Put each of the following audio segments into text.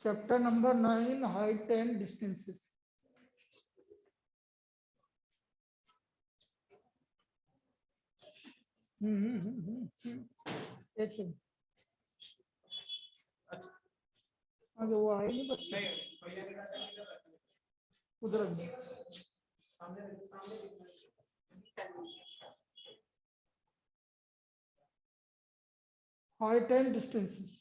Chapter number 9, height and distances. एक second, आगे वो आए नहीं बच्चे, उधर हाइट एंड डिस्टेंसेस।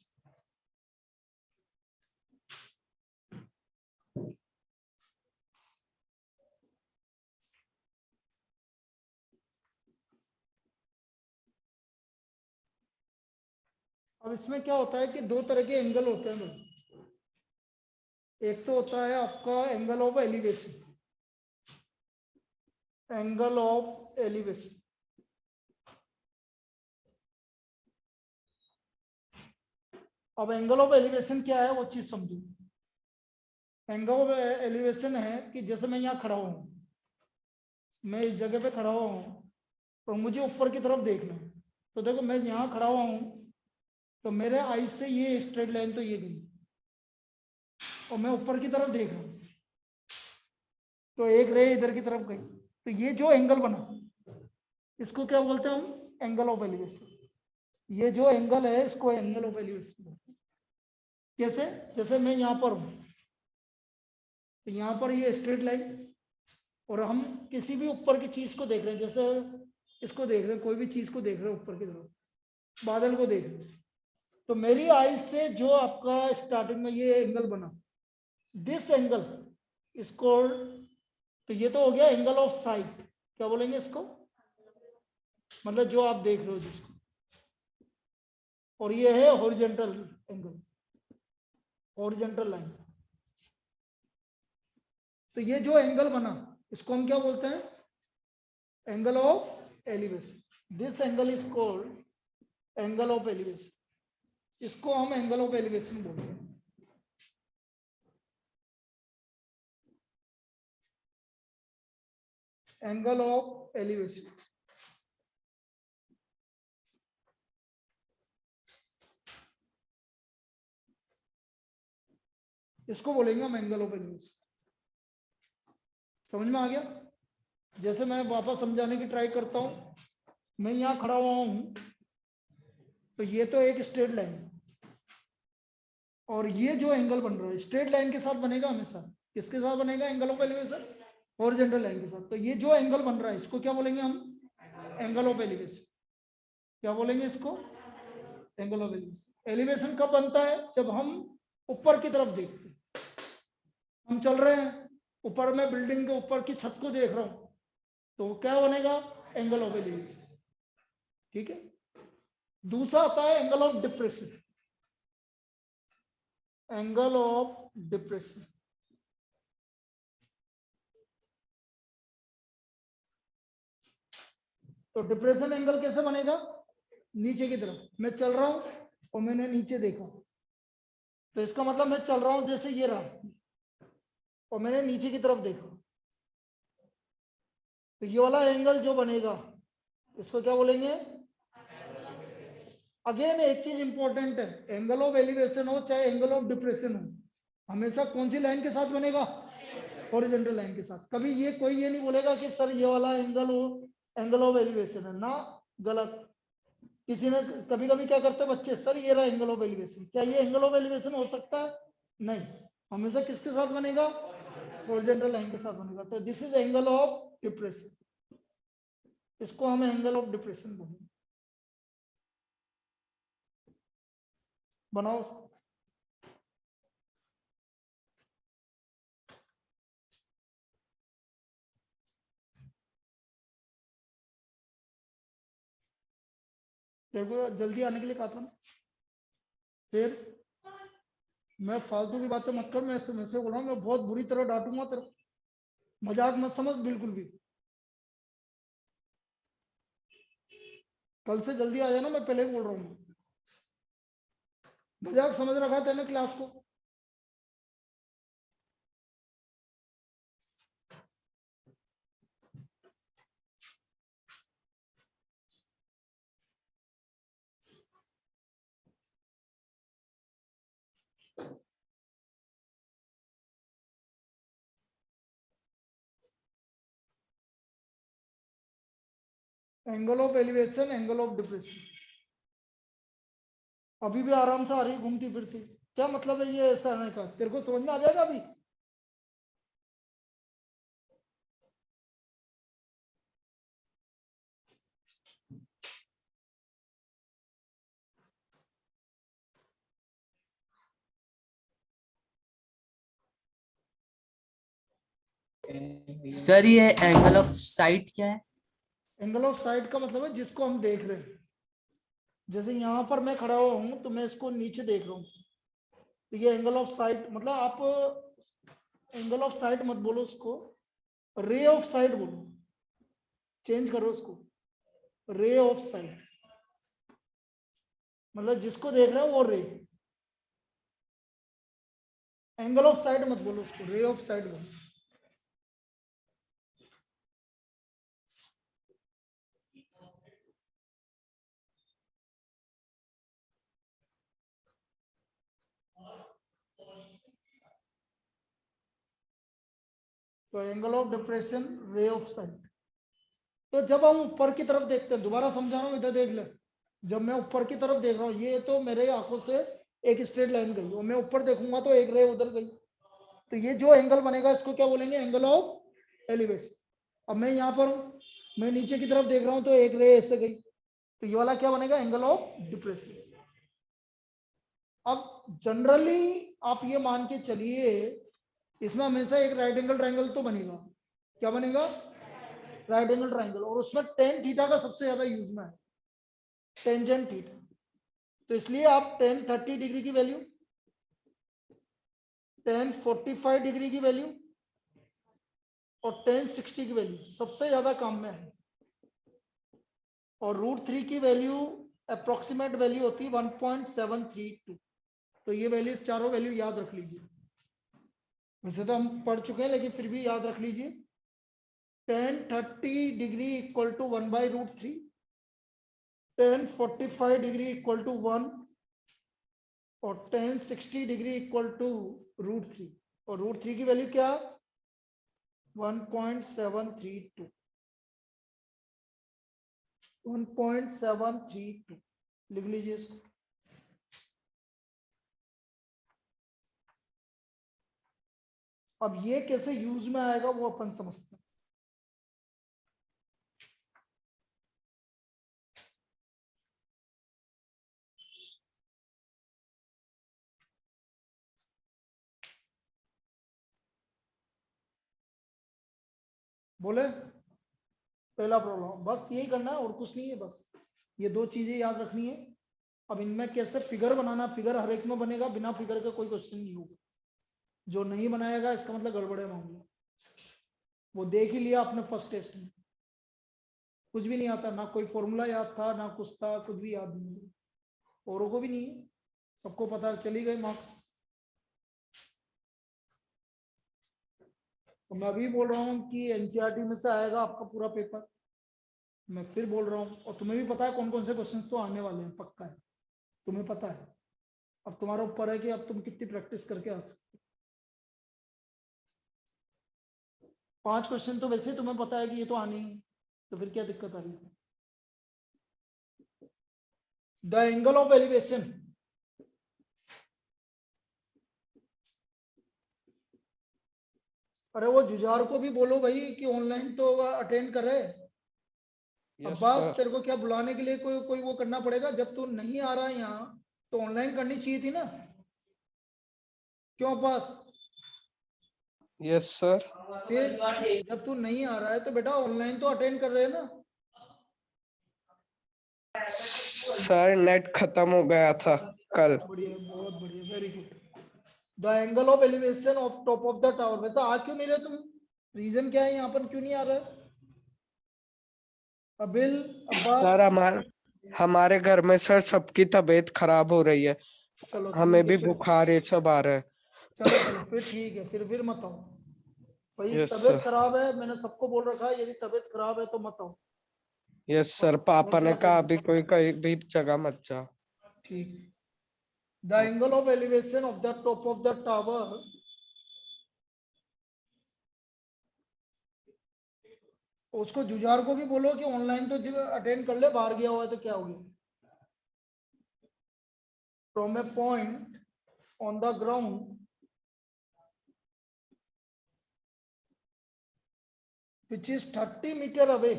अब इसमें क्या होता है कि दो तरह के एंगल होते हैं। एक तो होता है आपका angle of elevation, angle of elevation. अब एंगल ऑफ एलिवेशन क्या है वो चीज समझो। एंगल ऑफ एलिवेशन है कि जैसे मैं यहाँ खड़ा हूं, मैं इस जगह पे खड़ा हुआ हूं तो मुझे ऊपर की तरफ देखना है। तो देखो मैं यहाँ खड़ा हुआ हूं तो मेरे आई से ये स्ट्रेट लाइन तो ये गई और मैं ऊपर की तरफ देख रहा हूं तो एक रे इधर की तरफ गई। तो ये जो एंगल बना इसको क्या बोलते हैं हम? Angle of elevation. ये जो एंगल है इसको एंगल ऑफ एलिवेशन बोलते हैं। कैसे? जैसे मैं यहाँ पर हूं तो यहाँ पर ये स्ट्रेट लाइन और हम किसी भी ऊपर की चीज को देख रहे हैं, जैसे इसको देख रहे हैं, कोई भी चीज को देख रहे हैं ऊपर की तरफ, बादल को देख रहे हैं, तो मेरी आईज से जो आपका स्टार्टिंग में ये एंगल बना, दिस एंगल इसको, तो ये तो हो गया एंगल ऑफ साइट। क्या बोलेंगे इसको? मतलब जो आप देख रहे हो जिसको। और ये है हॉरिजॉन्टल एंगल, हॉरिजॉन्टल लाइन। तो ये जो एंगल बना इसको हम क्या बोलते हैं? Angle of elevation. This angle is called angle of elevation. इसको हम एंगल ऑफ एलिवेशन बोलते हैं। एंगल ऑफ एलिवेशन, इसको बोलेंगे हम एंगल ऑफ एलिवेशन। समझ में आ गया? जैसे मैं वापस समझाने की ट्राई करता हूं। मैं यहां खड़ा हुआ हूं तो ये तो एक स्ट्रेट लाइन और ये जो एंगल बन रहा है स्ट्रेट लाइन के साथ बनेगा हमेशा। किसके साथ बनेगा angle of elevation? Horizontal line के साथ। तो ये जो एंगल बन रहा है इसको क्या बोलेंगे हम? Angle of elevation. क्या बोलेंगे इसको? Angle of elevation. एलिवेशन कब बनता है? जब हम ऊपर की तरफ देखते हैं। हम चल रहे हैं ऊपर, में बिल्डिंग के ऊपर की छत को देख रहा हूं तो क्या बनेगा? Angle of elevation. ठीक है। दूसरा आता है angle of depression. Angle of depression, तो डिप्रेशन एंगल कैसे बनेगा? नीचे की तरफ मैं चल रहा हूं और मैंने नीचे देखा तो इसका मतलब मैं चल रहा हूं जैसे ये रहा और मैंने नीचे की तरफ देखा तो ये वाला एंगल जो बनेगा इसको क्या बोलेंगे? अगेन एक चीज इंपॉर्टेंट है, एंगल ऑफ एलिवेशन हो चाहे एंगल ऑफ डिप्रेशन हो, हमेशा कौन सी लाइन के साथ बनेगा? हॉरिजॉन्टल लाइन के साथ। कभी ये कोई ये नहीं बोलेगा कि सर ये वाला एंगल हो एंगल ऑफ एलिवेशन है ना, गलत। किसी ने कभी कभी क्या करते हैं बच्चे, सर ये रहा एंगल ऑफ एलिवेशन, क्या ये एंगल ऑफ एलिवेशन हो सकता है? नहीं, हमेशा किसके साथ बनेगा? हॉरिजॉन्टल लाइन के साथ बनेगा। तो this is angle of depression, इसको हम एंगल ऑफ डिप्रेशन बोलेंगे। बनाओ उसको। देखो जल्दी आने के लिए कहा था ना। फिर मैं फालतू की बातें मत कर, मैं से बोल रहा हूँ, मैं बहुत बुरी तरह डांटूंगा तेरे को। मजाक मत समझ बिल्कुल भी। कल से जल्दी आ जाना, मैं पहले ही बोल रहा हूँ। मजाक समझ रखा तेने क्लास को। Angle of elevation, angle of depression. अभी भी आराम से आ रही घूमती फिरती, क्या मतलब है ये ऐसा आने का? तेरे को समझ में आ जाएगा अभी? सर ये एंगल ऑफ साइट क्या है? एंगल ऑफ साइड का मतलब है जिसको हम देख रहे हैं। जैसे यहाँ पर मैं खड़ा हुआ हूं तो मैं इसको नीचे देख रहा हूँ, तो ये एंगल ऑफ साइट। मतलब आप एंगल ऑफ साइट मत बोलो उसको, रे ऑफ साइट बोलो, चेंज करो उसको, रे ऑफ साइट। मतलब जिसको देख रहे हो वो रे, एंगल ऑफ साइड मत बोलो उसको, रे ऑफ साइड बोलो। तो angle of depression, ray of site. तो जब हम ऊपर की तरफ देखते हैं, दोबारा समझा रहा हूं, इधर देख ले। जब मैं ऊपर की तरफ देख रहा हूँ, ये तो मेरे आंखों से एक स्ट्रेट लाइन गई, और मैं ऊपर देखूंगा तो एक रे उधर गई, तो ये जो एंगल बनेगा इसको क्या बोलेंगे? Angle of elevation. अब मैं यहाँ पर हूँ, मैं नीचे की तरफ देख रहा हूँ तो एक रे ऐसे गई, तो ये वाला क्या बनेगा? Angle of depression. अब जनरली आप ये मान के चलिए, इसमें हमेशा एक राइट एंगल ट्राइंगल तो बनेगा। क्या बनेगा? Right angle triangle. और उसमें टेन थीटा का सबसे ज्यादा यूज में है, टेंजेंट थीटा। तो इसलिए आप टेन 30 डिग्री की वैल्यू, टेन 45 डिग्री की वैल्यू और टेन 60 की वैल्यू सबसे ज्यादा काम में है। और √3 की वैल्यू अप्रोक्सीमेट वैल्यू होती है 1.732। तो ये वैल्यू, चारों वैल्यू याद रख लीजिए। वैसे तो हम पढ़ चुके हैं लेकिन फिर भी याद रख लीजिए। Tan 30 degree equal to 1/√3, tan 45 degree equal to 1 और टेन 60 डिग्री इक्वल टू √3। और √3 की वैल्यू क्या? 1.732, 1.732 लिख लीजिए इसको। अब ये कैसे यूज में आएगा वो अपन समझते हैं। बोले पहला प्रॉब्लम बस यही करना है और कुछ नहीं है, बस ये दो चीजें याद रखनी है। अब इनमें कैसे फिगर बनाना, फिगर हर एक में बनेगा, बिना फिगर का कोई क्वेश्चन नहीं होगा। जो नहीं बनाएगा इसका मतलब गड़बड़े मामला, वो देख ही लिया आपने फर्स्ट टेस्ट में, कुछ भी नहीं आता, ना कोई फॉर्मूला याद था ना कुछ था, कुछ भी याद नहीं, औरों को भी नहीं है, सबको पता चली गए मार्क्स। तो मैं अभी बोल रहा हूँ कि एनसीईआरटी में से आएगा आपका पूरा पेपर, मैं फिर बोल रहा हूँ, और तुम्हें भी पता है कौन कौन से क्वेश्चंस तो आने वाले हैं, पक्का है, तुम्हें पता है। अब तुम्हारा ऊपर है कि अब तुम कितनी प्रैक्टिस करके आ सकते हो। 5 क्वेश्चन तो वैसे तुम्हें पता है कि ये तो आने ही, तो फिर क्या दिक्कत आ रही है? द एंगल ऑफ एलिवेशन, अरे वो जुझार को भी बोलो भाई कि ऑनलाइन तो अटेंड करे। अब्बास सर तेरे को क्या बुलाने के लिए कोई कोई वो करना पड़ेगा? जब तू नहीं आ रहा है यहाँ तो ऑनलाइन करनी चाहिए थी ना, क्यों अब्बास? यस सर फिर जब तू नहीं आ रहा है तो बेटा ऑनलाइन तो अटेंड कर रहे हैं ना। सर नेट खत्म हो गया था कल। बढ़िया, बहुत बढ़िया, very good. The angle of elevation of top of the tower. वैसे आ क्यों नहीं रहे तुम? रीजन क्या है यहाँ पर, क्यों नहीं आ रहे? अबिल, अब्बास? सर हमारे घर में सर सबकी तबीयत खराब हो रही है, चलो हमें ठीक है, भी फिर बुखार ये सब आ रहा है। चलो चलो फिर ठीक है, फिर मत आओ भाई। यस तबीयत सर। खराब है, मैंने सबको बोल रखा है, यदि तबीयत खराब है तो मत आओ। यस सर, घर पापा से ने कहा अटेंड अभी करो। कोई कहीं भी जगह मत जा। ठीक। The angle okay. Of elevation of the top of the tower उसको जुझार को भी बोलो कि ऑनलाइन तो अटेंड कर ले, बाहर गया हुआ है तो क्या हो गया। From A point on the ground which is 30 meter away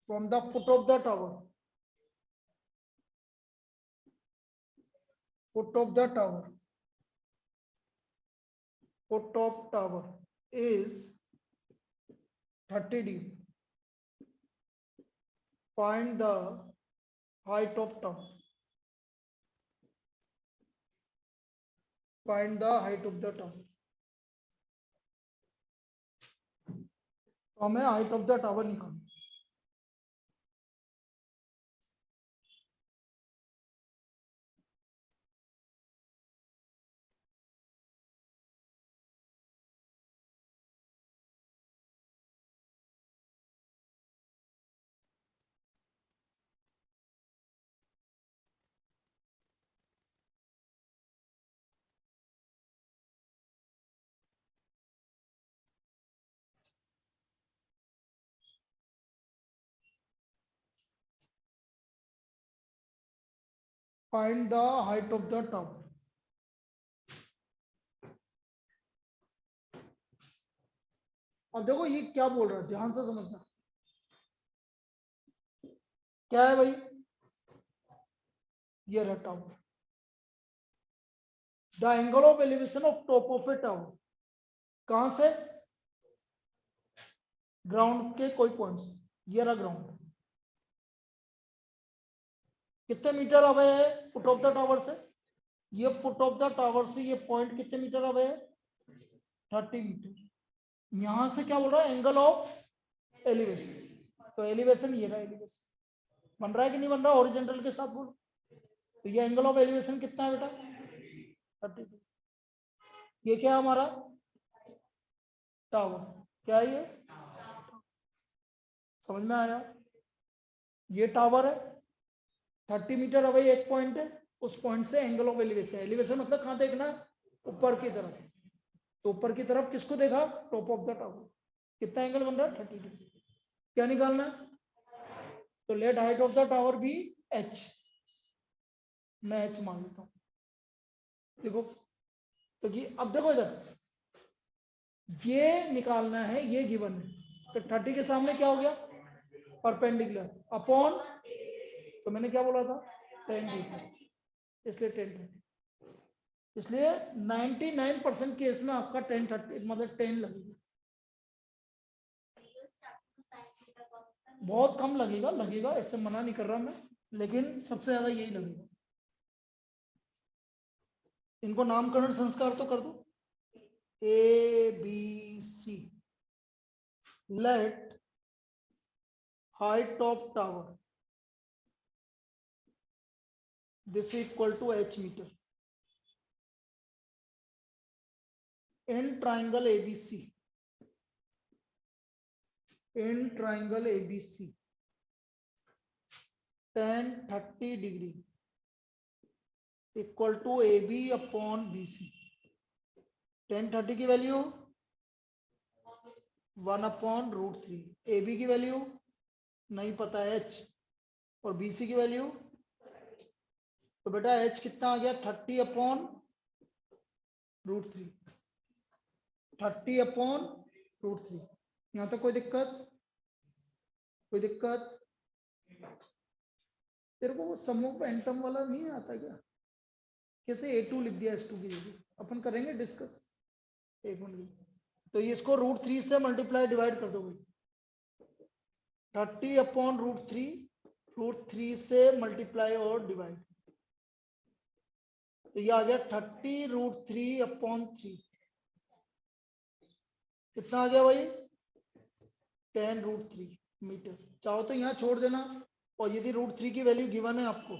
from the foot of the tower. Foot of the tower. Foot of tower is 30 degree. Find the height of tower. Find the height of the tower. तो हमें height of the tower निकालना। Find the height of the tower. अब देखो ये क्या बोल रहा है, ध्यान से समझना। क्या है भाई, ये रहा tower. The angle of elevation of top of A tower, कहां से, ग्राउंड के कोई पॉइंट्स, ये रहा ग्राउंड, कितने मीटर अवे है फुट ऑफ द टावर से, ये फुट ऑफ द टावर से ये पॉइंट कितने मीटर अवे है, 30 मीटर। यहां से क्या बोल रहा है, एंगल ऑफ एलिवेशन, तो एलिवेशन ये रहा, एलिवेशन बन रहा है कि नहीं बन रहा, हॉरिजॉन्टल के साथ बोलो। तो ये एंगल ऑफ एलिवेशन कितना है बेटा, 30। ये क्या है हमारा टावर, क्या है ये, समझ में आया, ये टावर है, 30 मीटर अवे एक पॉइंट है, उस पॉइंट से एंगल ऑफ एलिवेशन, एलिवेशन मतलब कहां देखना, ऊपर की तरफ, तो ऊपर की तरफ किसको देखा, टॉप ऑफ द टावर, कितना एंगल बन रहा है, 30 डिग्री। क्या निकालना है, तो late height of the tower भी h, मैं h मान लेता हूं। देखो तो ये अब देखो इधर, ये निकालना है, ये गिवन है, तो 30 के सामने क्या हो गया, परपेंडिकुलर अपॉन, तो मैंने क्या बोला था, 10 डिग्री, इसलिए 10, इसलिए 99% केस में आपका 10-30 मतलब 10 लगेगा, बहुत कम लगेगा, लगेगा ऐसे मना नहीं कर रहा मैं, लेकिन सबसे ज्यादा यही लगेगा। इनको नामकरण संस्कार तो कर दो, ABC, let height of tower this equal to h metre in triangle ABC, in triangle ABC, tan 30 degree equal to AB upon BC। tan 30 की वैल्यू 1/√3, AB की वैल्यू नहीं पता h, और BC की वैल्यू, तो बेटा h कितना आ गया, 30/√3, 30/√3। यहां तक कोई दिक्कत, कोई दिक्कत, तेरे को वो सम ऑफ एंटम वाला नहीं आता क्या, कैसे A2 लिख दिया S2 की जगह, अपन करेंगे डिस्कस, एक मिनट। तो ये इसको √3 से मल्टीप्लाई डिवाइड कर दो भाई, 30/√3, √3 से मल्टीप्लाई और डिवाइड, तो ये आ गया 30√3/3, कितना आ गया भाई, 10√3 मीटर। चाहो तो यहाँ छोड़ देना, और यदि √3 की वैल्यू गिवन है आपको,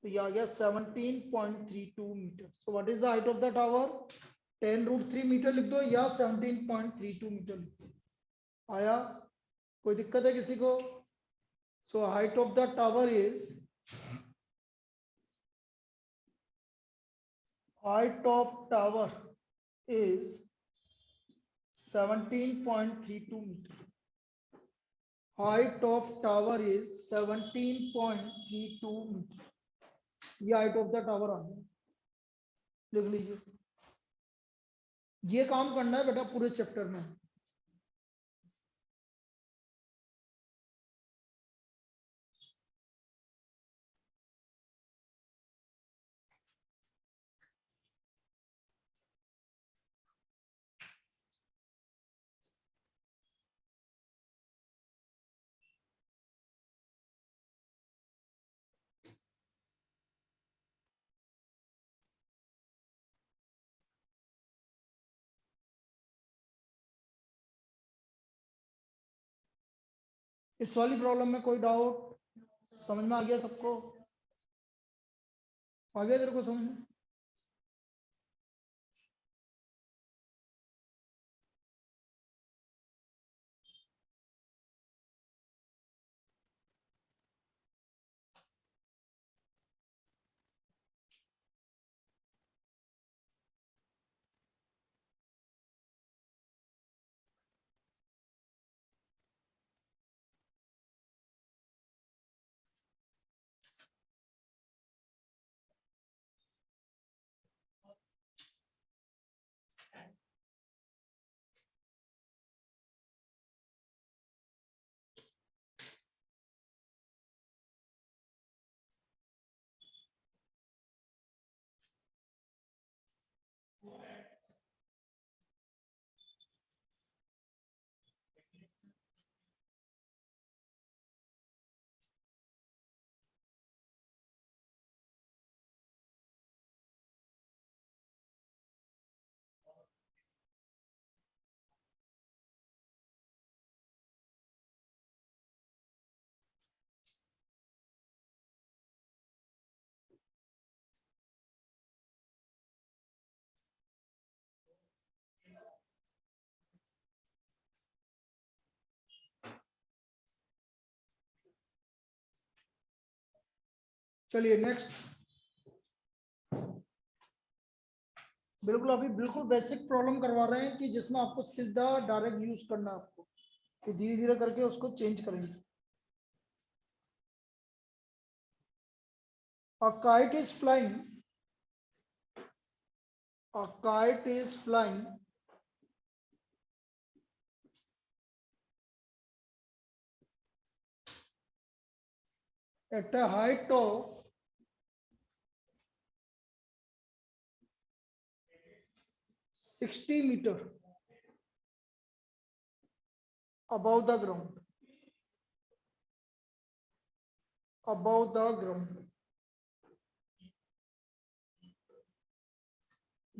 तो ये आ गया 17.32 metre. So what is the height of the tower, 10√3 metre लिख दो या 17.32 मीटर लिख दो। आया, कोई दिक्कत है किसी को, so height of the tower is height of tower is 17.32 meter. Height of tower is 17.32 meter. ये हाइट ऑफ द टावर आ गया, लिख लीजिए। ये काम करना है बेटा पूरे चैप्टर में। इस वाली प्रॉब्लम में कोई डाउट? समझ में आ गया सबको? आ गया तेरे को समझ में? चलिए नेक्स्ट। बिल्कुल अभी बिल्कुल बेसिक प्रॉब्लम करवा रहे हैं कि जिसमें आपको सीधा डायरेक्ट यूज करना है आपको, कि धीरे धीरे करके उसको चेंज करेंगे। A kite is flying. A kite is flying at a height of 60 meter above the ground. Above the ground.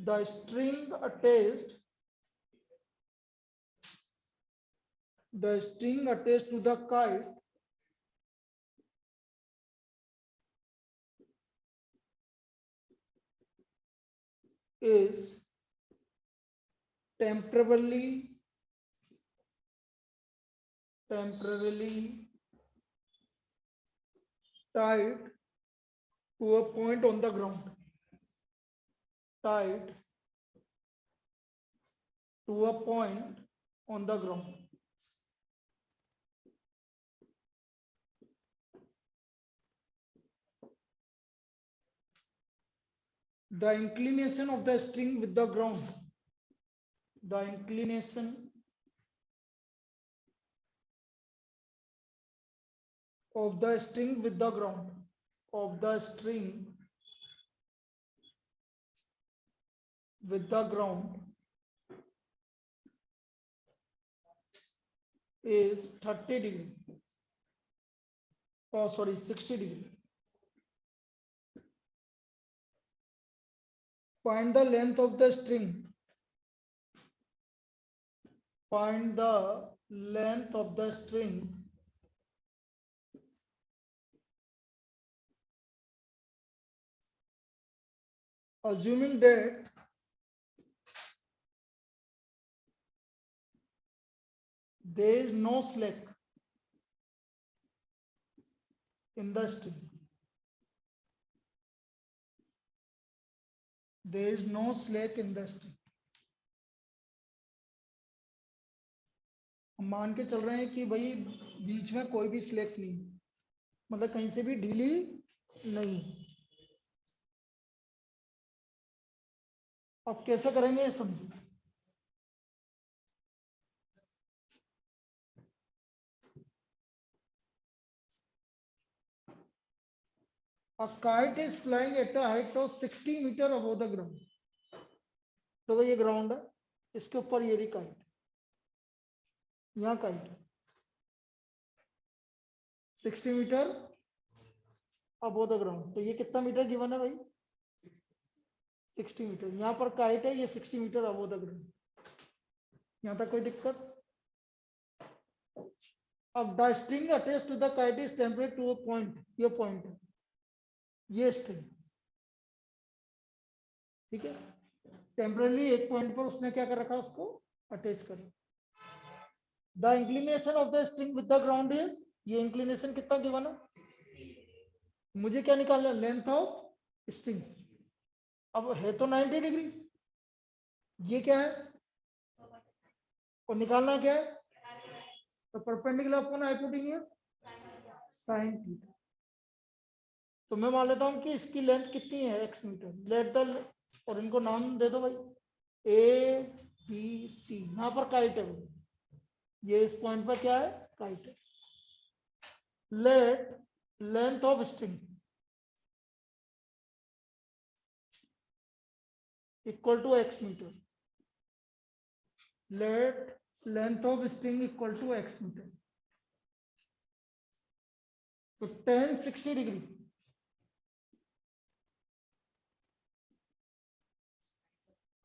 The string attached to the kite is temporarily tied to a point on the ground. Tied to a point on the ground. The inclination of the string with the ground. The inclination of the string with the ground. Of the string with the ground is 30 degree. Oh, sorry, 60 degree. Find the length of the string. Find the length of the string assuming that there is no slack in the string. there is no slack in the string. हम मान के चल रहे हैं कि भाई बीच में कोई भी स्लैक नहीं, मतलब कहीं से भी ढीली नहीं। अब कैसे करेंगे ये समझो। A kite is flying at a height of 60 meter above the ground. तो भाई ये ग्राउंड है, इसके ऊपर ये रही काइट, यहाँ kite 60 metre above the ground. तो ये कितना मीटर गिवन है भाई? 60 मीटर। यहाँ पर काइट है, ये 60 मीटर अबव द ग्राउंड। यहाँ तक कोई दिक्कत? अब the string attached to the kite is temperate to a point, ये पॉइंट है, ये स्ट्रिंग, ठीक है। टेम्परेली एक पॉइंट पर उसने क्या कर रखा, उसको अटैच कर। The inclination of the string with the ground is, ये इंक्लिनेशन कितना गिवन है, मुझे क्या निकालना है, लेंथ ऑफ स्ट्रिंग। अब है तो 90 डिग्री, ये क्या है और निकालना क्या है, तो perpendicular upon hypotenuse sine theta. तो मैं मान लेता हूं कि इसकी लेंथ कितनी है, x मीटर। लेट द, और इनको नाम दे दो भाई, ए बी सी। यहां पर काइट है भाई, ये इस पॉइंट पर क्या है, काइट है। Let length of string equal to x metre. Let length of string equal to x metre. तो tan 60 degree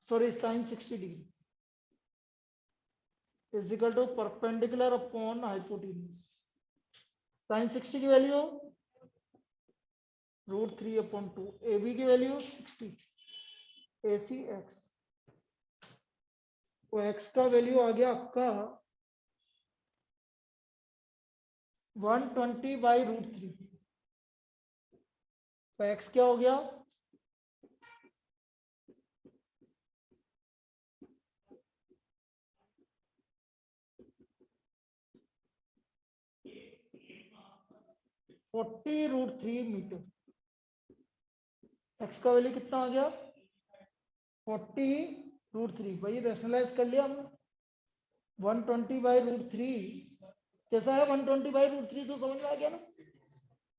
sorry sin 60 degree is equal to perpendicular upon hypotenuse. sin 60 की वैल्यू √3/2, AB की value 60, AC x। तो x का value आ गया आपका 120/√3। तो x क्या हो गया, (40√3 मीटर। x का वैल्यू कितना आ गया, 40√3। भाई रेशनलाइज कर लिया हमने। 120/√3 कैसा है, 120/√3 तो समझ में आ गया ना,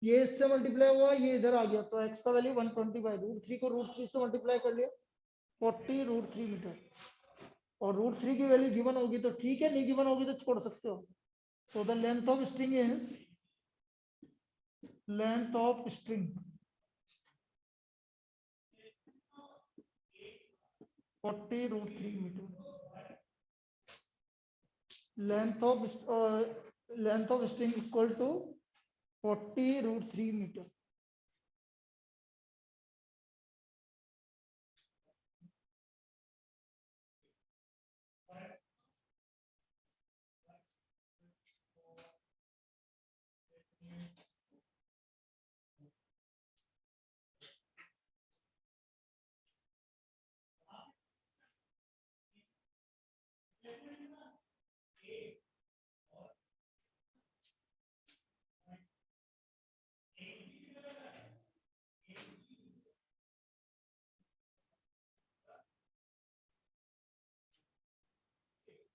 ये इससे मल्टीप्लाई हुआ, ये इधर आ गया। तो x का वैल्यू 120/√3 को √3 से मल्टीप्लाई कर लिया, 40√3 मीटर। और √3 की वैल्यू गिवन होगी तो ठीक है, नहीं गिवन होगी तो छोड़ सकते हो। So the length of string is, length of string 40√3 metre. Length of string equal to 40√3 metre.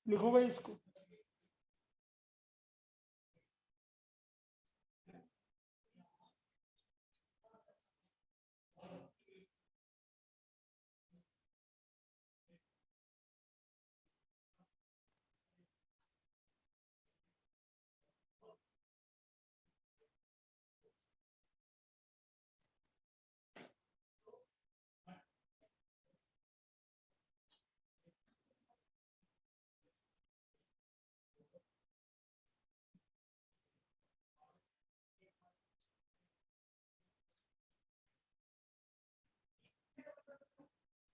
लिखो भाई इसको।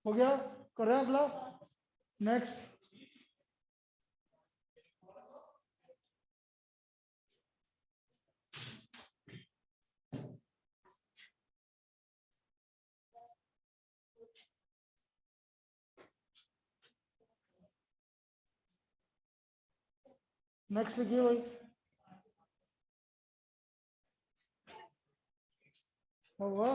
हो गया, करें अगला, नेक्स्ट। नेक्स्ट लिखिए भाई। हुआ,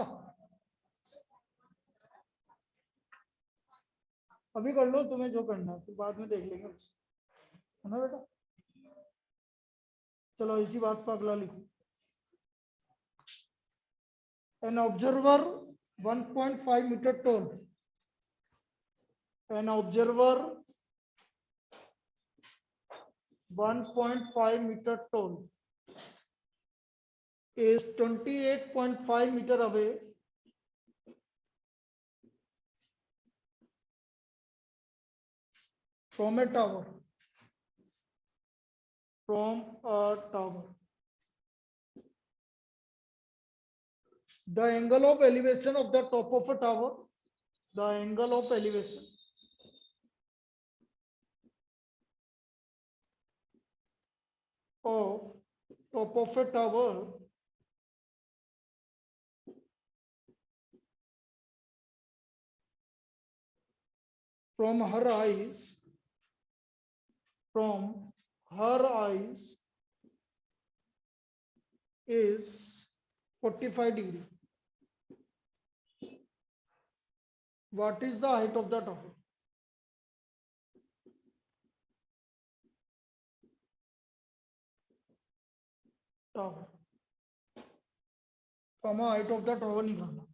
अभी कर लो तुम्हें जो करना है, फिर बाद में देख लेंगे, है ना बेटा। चलो इसी बात पर अगला लिखो। An observer 1.5 meter tall. An observer 1.5 meter tall is 28.5 meter away from a tower. From a tower. The angle of elevation of the top of a tower. The angle of elevation of top of a tower from her eyes is 45 degree. What is the height of the tower? Tower. Comma height of the tower निकालना।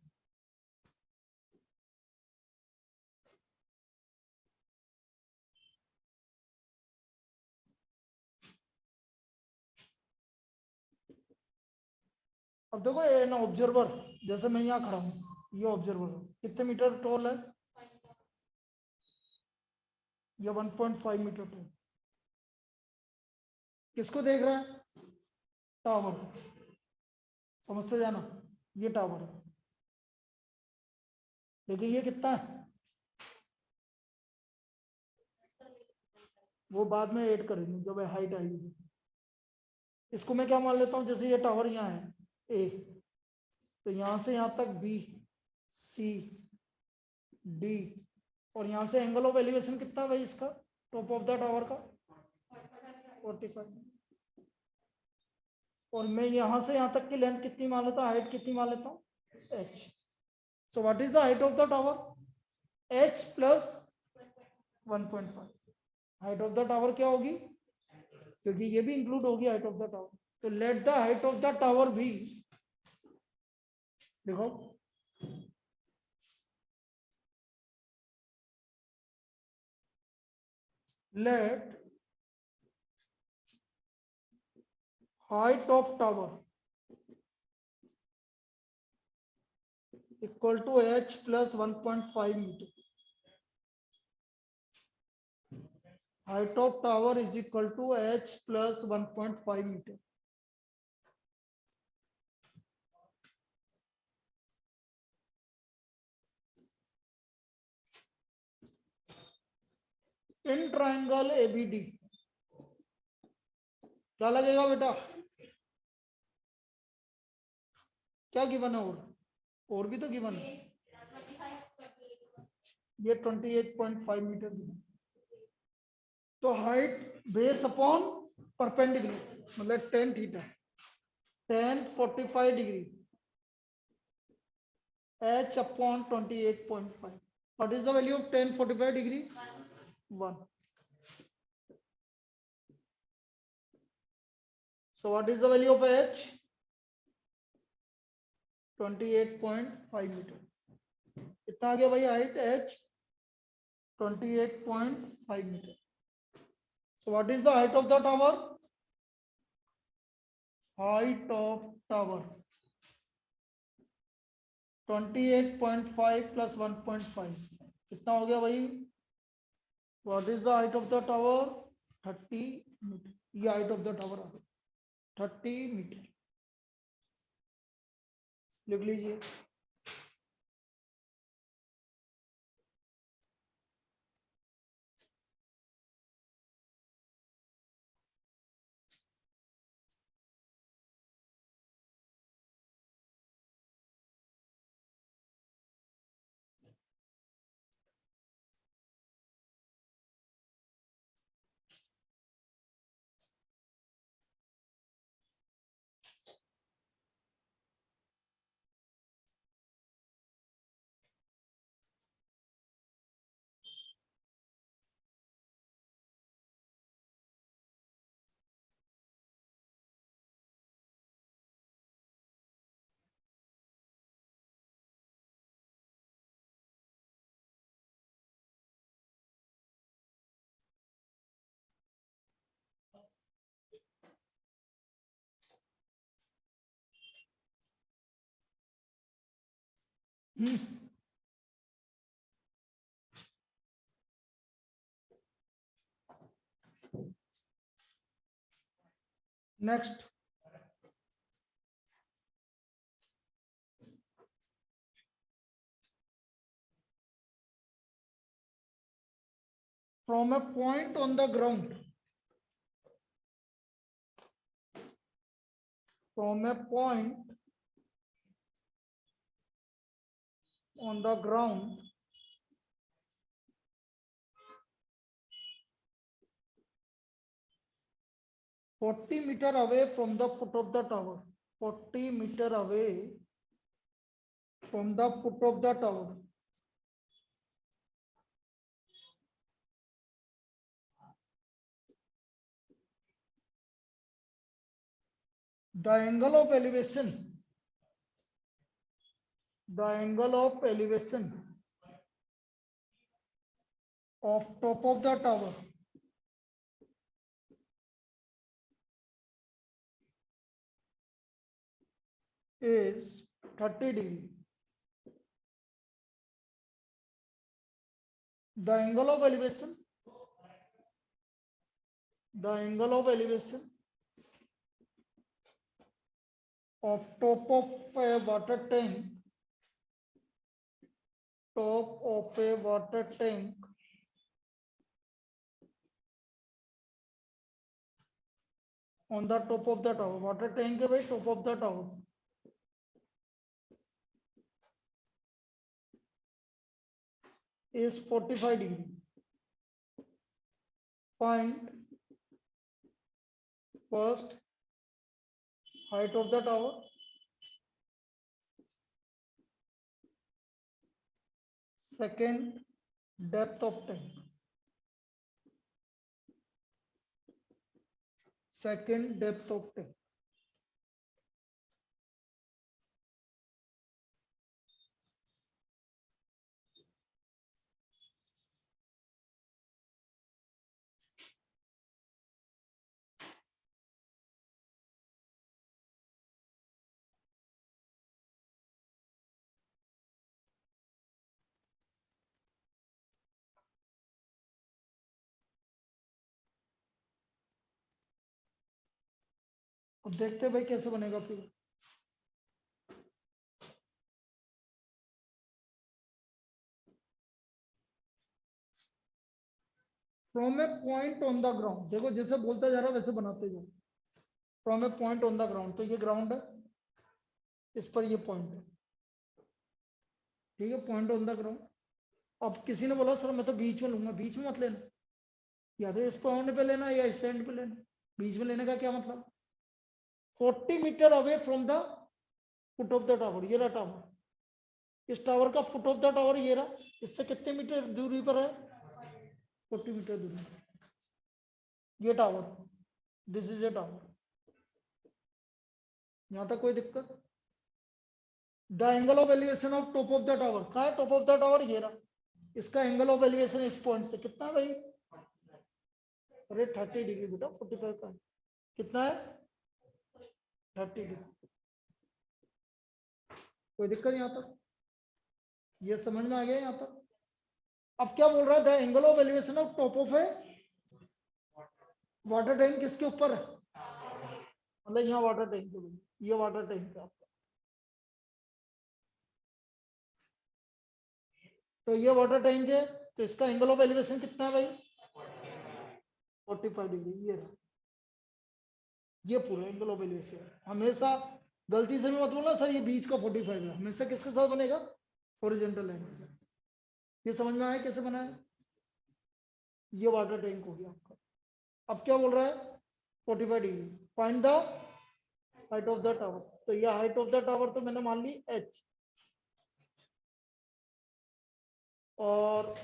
अब देखो an observer, जैसे मैं यहाँ खड़ा हूँ, ये observer कितने मीटर टॉल है? ये 1.5 मीटर टॉल। किसको देख रहा है? टावर। समझते जाना, ये टावर है। लेकिन ये कितना है वो बाद में ऐड करेंगे जब हाइट आएगी। इसको मैं क्या मान लेता हूँ, जैसे ये टावर यहाँ है ए, तो यहाँ से यहाँ तक बी सी डी, और यहाँ से एंगल ऑफ एलिवेशन कितना है भाई इसका, टॉप ऑफ द टावर का 45। और मैं यहाँ से यहाँ तक की लेंथ कितनी मान लेता हूँ, हाइट कितनी मान लेता हूँ, h। So what is the height of the tower? h plus 1.5। Height of the tower क्या होगी, क्योंकि ये भी इंक्लूड होगी हाइट ऑफ द टावर। तो let the height of the tower भी, देखो let height of tower equal to h plus 1.5 meter. Height of tower is equal to h plus 1.5 meter. In triangle ABD क्या लगेगा बेटा, क्या given है? और भी तो गिवन है, ये 28.5 मीटर गिवन। तो हाइट बेस अपॉन परपेंडिकुलर मतलब tan theta, tan 45 degree h upon 28.5. What is the value of tan 45 degree? 1. So what is the value of h? 28.5 meter. कितना आ गया भाई height h? 28.5 meter. So what is the height of the tower? Height of tower 28.5 plus 1.5 कितना हो गया भाई? What is the height of the tower? 30 meter. ये height of the tower आ गया 30 meter. लिख लीजिए। Next, from a point on the ground, from a point on the ground, (40 meter away from the foot of the tower), 40 meter away from the foot of the tower, the angle of elevation, the angle of elevation of top of the tower is 30 degree. The angle of elevation, the angle of elevation of top of a water tank, top of a water tank on the top of the tower, water tank है भाई top of the tower, is 45 degree. Find first height of the tower, second depth of tank, second depth of tank. अब देखते हैं भाई कैसे बनेगा फिर। From A point on the ground, देखो जैसे बोलता जा रहा वैसे बनाते जाओ। From A point on the ground, तो ये ग्राउंड है, इस पर ये पॉइंट है, ठीक है, पॉइंट ऑन द ग्राउंड। अब किसी ने बोला सर मैं तो बीच में लूंगा, बीच में मत लेना, या तो इस पॉइंट पे लेना या इस एंड पे लेना, बीच में लेने का क्या मतलब। 40 metre away from the foot of the tower, ये रहा टावर, इस टावर का फुट ऑफ द टावर ये रहा, इससे कितने मीटर दूरी पर है, 40 मीटर दूरी, ये tower, this is a tower. यहां तक कोई दिक्कत। The angle of elevation of top of the tower, कहा है टॉप ऑफ द टावर, ये रहा, इसका एंगल ऑफ एलिवेशन इस पॉइंट से कितना है भाई, अरे 30 डिग्री बेटा, 45 का कितना है, 30 डिग्री। कोई दिक्कत यहाँ तक, ये समझ में आ गया यहाँ तक। अब क्या बोल रहा था, angle of elevation of top of है वाटर टैंक, किसके ऊपर है, मतलब यहाँ वाटर टैंक है, ये वाटर टैंक है आपका, तो ये वाटर टैंक है, तो इसका एंगल ऑफ एलिवेशन कितना है भाई, 45 डिग्री, ये पूरा एंगल ऑफ एलिवेशन। हमेशा गलती से भी मत बोलना सर ये बीच का 45 है, हमेशा किसके साथ बनेगा, हॉरिजॉन्टल लाइन के साथ। ये समझ में आया कैसे बनाया, ये वाटर टैंक हो गया आपका। अब क्या बोल रहा है, 45 degree, find the height of the tower, तो ये हाइट ऑफ द टावर तो मैंने मान ली h, और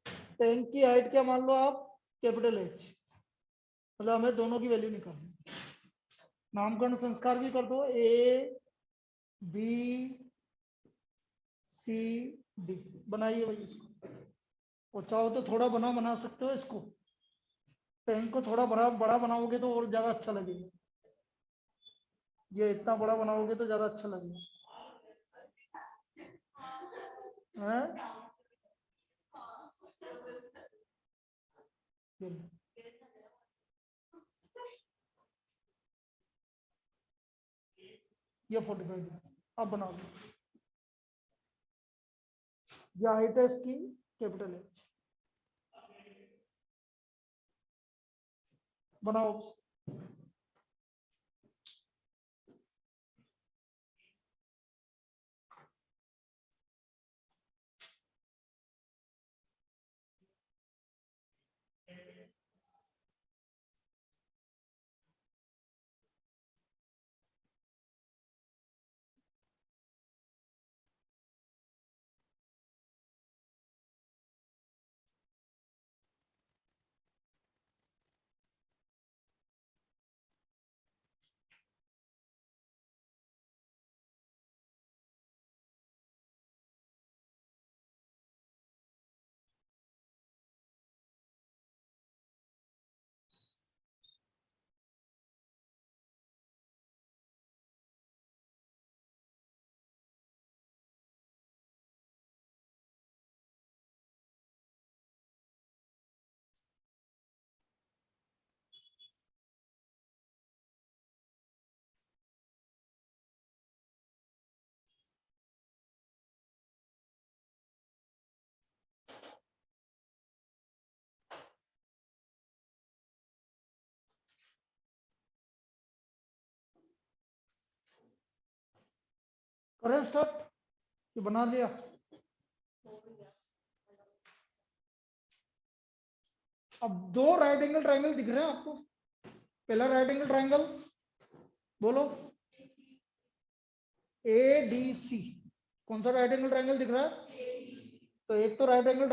टैंक की हाइट क्या मान लो आप, कैपिटल H, मतलब हमें दोनों की वैल्यू निकालनी। नामकरण संस्कार भी कर दो, A B C D, बनाइए भाई इसको, और चाहो तो थोड़ा बना सकते हो इसको, टैंक को थोड़ा बड़ा बनाओगे तो और ज्यादा अच्छा लगेगा, ये इतना बड़ा बनाओगे तो ज्यादा अच्छा लगेगा। हैं? ये 45 अब बना लो। ये हाइट है इसकी कैपिटल एच। बनाओ। करें स्टार्ट। ये बना लिया। अब दो राइट एंगल ट्रायंगल दिख रहे हैं आपको। पहला राइट एंगल ट्रायंगल बोलो ADC। कौन सा राइट एंगल ट्रायंगल दिख रहा है? तो एक तो राइट एंगल